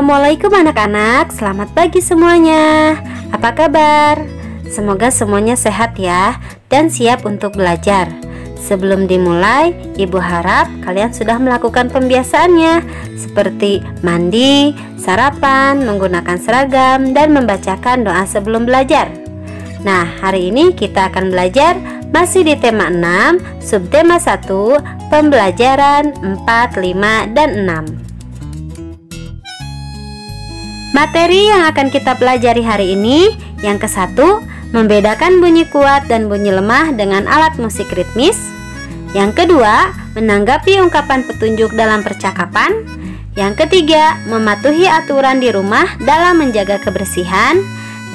Assalamualaikum anak-anak, selamat pagi semuanya. Apa kabar? Semoga semuanya sehat ya dan siap untuk belajar. Sebelum dimulai, Ibu harap kalian sudah melakukan pembiasaannya seperti mandi, sarapan, menggunakan seragam, dan membacakan doa sebelum belajar. Nah, hari ini kita akan belajar masih di tema 6, subtema 1, pembelajaran 4, 5, dan 6. Materi yang akan kita pelajari hari ini yang ke-1, membedakan bunyi kuat dan bunyi lemah dengan alat musik ritmis. Yang kedua, menanggapi ungkapan petunjuk dalam percakapan. Yang ketiga, mematuhi aturan di rumah dalam menjaga kebersihan.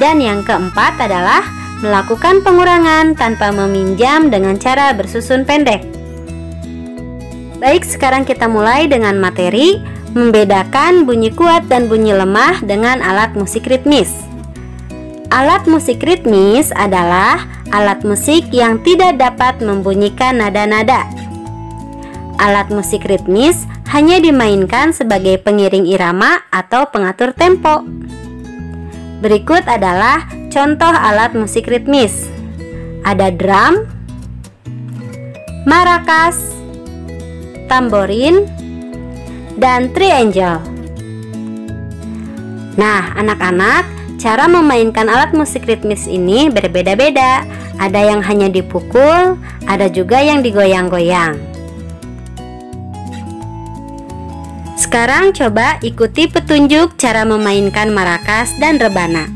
Dan yang keempat adalah melakukan pengurangan tanpa meminjam dengan cara bersusun pendek. Baik, sekarang kita mulai dengan materi membedakan bunyi kuat dan bunyi lemah dengan alat musik ritmis. Alat musik ritmis adalah alat musik yang tidak dapat membunyikan nada-nada. Alat musik ritmis hanya dimainkan sebagai pengiring irama atau pengatur tempo. Berikut adalah contoh alat musik ritmis. Ada drum, maracas, tamborin, dan triangle. Nah, anak-anak, cara memainkan alat musik ritmis ini berbeda-beda. Ada yang hanya dipukul, ada juga yang digoyang-goyang. Sekarang coba ikuti petunjuk cara memainkan maracas dan rebana.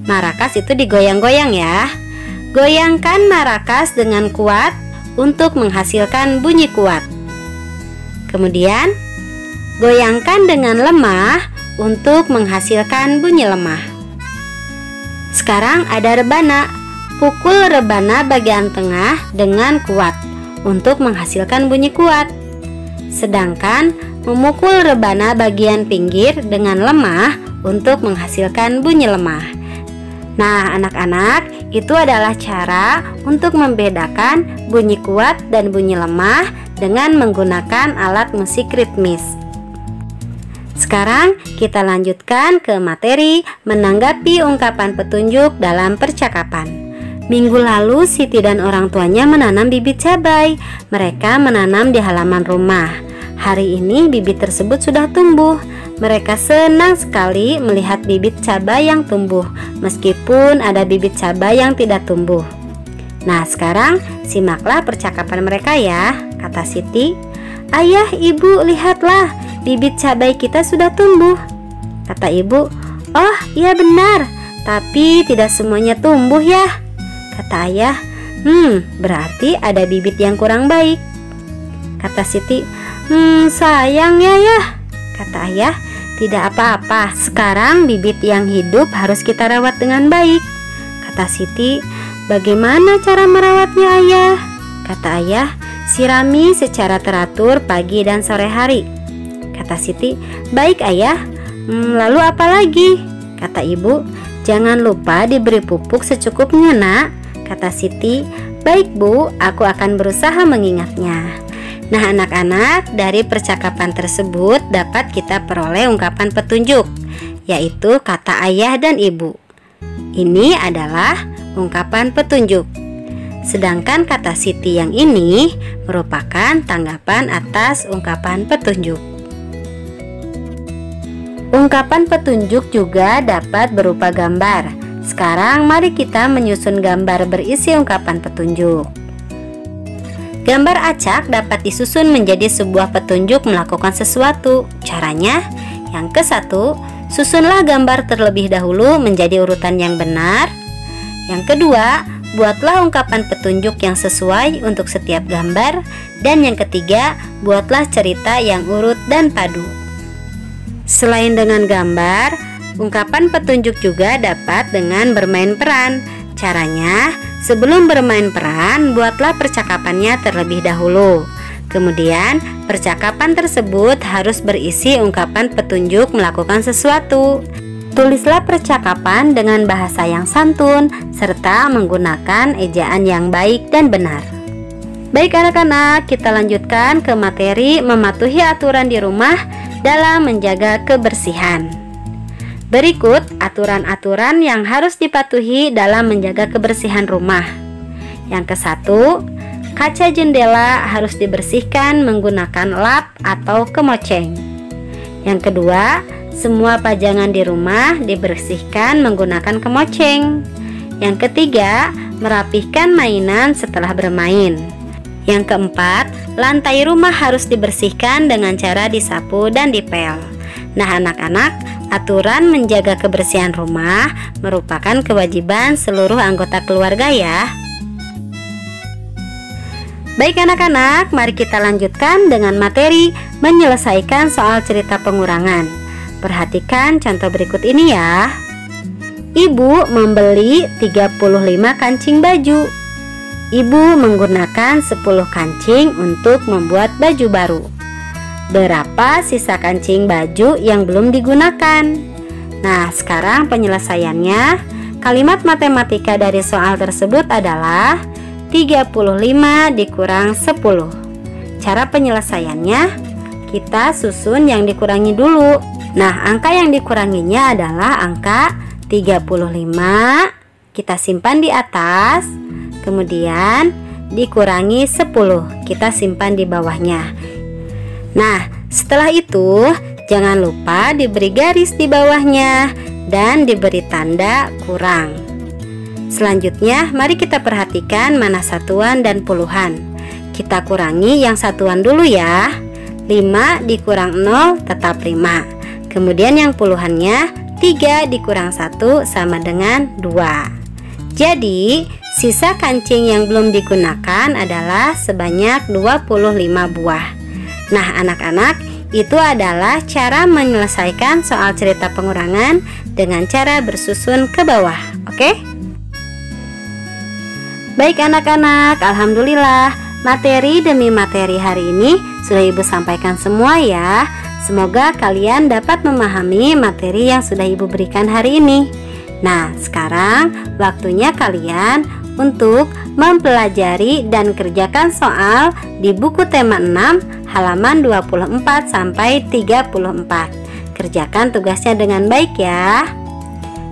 Maracas itu digoyang-goyang ya. Goyangkan maracas dengan kuat untuk menghasilkan bunyi kuat. Kemudian goyangkan dengan lemah untuk menghasilkan bunyi lemah. Sekarang ada rebana. Pukul rebana bagian tengah dengan kuat untuk menghasilkan bunyi kuat. Sedangkan memukul rebana bagian pinggir dengan lemah untuk menghasilkan bunyi lemah. Nah, anak-anak, itu adalah cara untuk membedakan bunyi kuat dan bunyi lemah dengan menggunakan alat musik ritmis. Sekarang kita lanjutkan ke materi menanggapi ungkapan petunjuk dalam percakapan. Minggu lalu Siti dan orang tuanya menanam bibit cabai. Mereka menanam di halaman rumah. Hari ini bibit tersebut sudah tumbuh. Mereka senang sekali melihat bibit cabai yang tumbuh, meskipun ada bibit cabai yang tidak tumbuh. Nah, sekarang simaklah percakapan mereka ya. Kata Siti, "Ayah, Ibu, lihatlah, bibit cabai kita sudah tumbuh." Kata ibu, "Oh iya benar, tapi tidak semuanya tumbuh ya." Kata ayah, berarti ada bibit yang kurang baik." Kata Siti, sayang ya." Kata ayah, "Tidak apa-apa, sekarang bibit yang hidup harus kita rawat dengan baik." Kata Siti, "Bagaimana cara merawatnya ayah?" Kata ayah, "Sirami secara teratur pagi dan sore hari." Kata Siti, "Baik ayah, lalu apa lagi?" Kata ibu, "Jangan lupa diberi pupuk secukupnya nak." Kata Siti, "Baik bu, aku akan berusaha mengingatnya." Nah anak-anak, dari percakapan tersebut dapat kita peroleh ungkapan petunjuk, yaitu kata ayah dan ibu. Ini adalah ungkapan petunjuk. Sedangkan kata Siti yang ini merupakan tanggapan atas ungkapan petunjuk. Ungkapan petunjuk juga dapat berupa gambar. Sekarang mari kita menyusun gambar berisi ungkapan petunjuk. Gambar acak dapat disusun menjadi sebuah petunjuk melakukan sesuatu. Caranya, yang ke-1, susunlah gambar terlebih dahulu menjadi urutan yang benar. Yang kedua, buatlah ungkapan petunjuk yang sesuai untuk setiap gambar. Dan yang ketiga, buatlah cerita yang urut dan padu. Selain dengan gambar, ungkapan petunjuk juga dapat dengan bermain peran. Caranya, sebelum bermain peran, buatlah percakapannya terlebih dahulu. Kemudian, percakapan tersebut harus berisi ungkapan petunjuk melakukan sesuatu. Tulislah percakapan dengan bahasa yang santun, serta menggunakan ejaan yang baik dan benar. Baik anak-anak, kita lanjutkan ke materi mematuhi aturan di rumah dalam menjaga kebersihan. Berikut aturan-aturan yang harus dipatuhi dalam menjaga kebersihan rumah. Yang ke-1, kaca jendela harus dibersihkan menggunakan lap atau kemoceng. Yang kedua, semua pajangan di rumah dibersihkan menggunakan kemoceng. Yang ketiga, merapihkan mainan setelah bermain. Yang keempat, lantai rumah harus dibersihkan dengan cara disapu dan dipel. Nah anak-anak, aturan menjaga kebersihan rumah merupakan kewajiban seluruh anggota keluarga ya. Baik anak-anak, mari kita lanjutkan dengan materi menyelesaikan soal cerita pengurangan. Perhatikan contoh berikut ini ya. Ibu membeli 35 kancing baju. Ibu menggunakan 10 kancing untuk membuat baju baru. Berapa sisa kancing baju yang belum digunakan? Nah, sekarang penyelesaiannya. Kalimat matematika dari soal tersebut adalah 35 dikurang 10. Cara penyelesaiannya, kita susun yang dikurangi dulu. Nah, angka yang dikuranginya adalah angka 35. Kita simpan di atas. Kemudian dikurangi 10. Kita simpan di bawahnya. Nah, setelah itu jangan lupa diberi garis di bawahnya dan diberi tanda kurang. Selanjutnya, mari kita perhatikan mana satuan dan puluhan. Kita kurangi yang satuan dulu ya. 5 dikurang 0 tetap 5. Kemudian yang puluhannya 3 dikurang 1 sama dengan 2. Jadi, sisa kancing yang belum digunakan adalah sebanyak 25 buah. Nah, anak-anak, itu adalah cara menyelesaikan soal cerita pengurangan dengan cara bersusun ke bawah. Oke? Baik anak-anak, alhamdulillah materi demi materi hari ini sudah Ibu sampaikan semua ya. Semoga kalian dapat memahami materi yang sudah Ibu berikan hari ini. Nah, sekarang waktunya kalian untuk mempelajari dan kerjakan soal di buku tema 6 halaman 24 sampai 34. Kerjakan tugasnya dengan baik ya.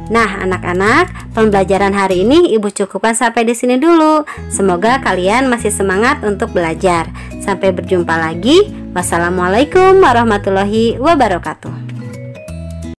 Nah, anak-anak, pembelajaran hari ini Ibu cukupkan sampai di sini dulu. Semoga kalian masih semangat untuk belajar. Sampai berjumpa lagi. Wassalamualaikum warahmatullahi wabarakatuh.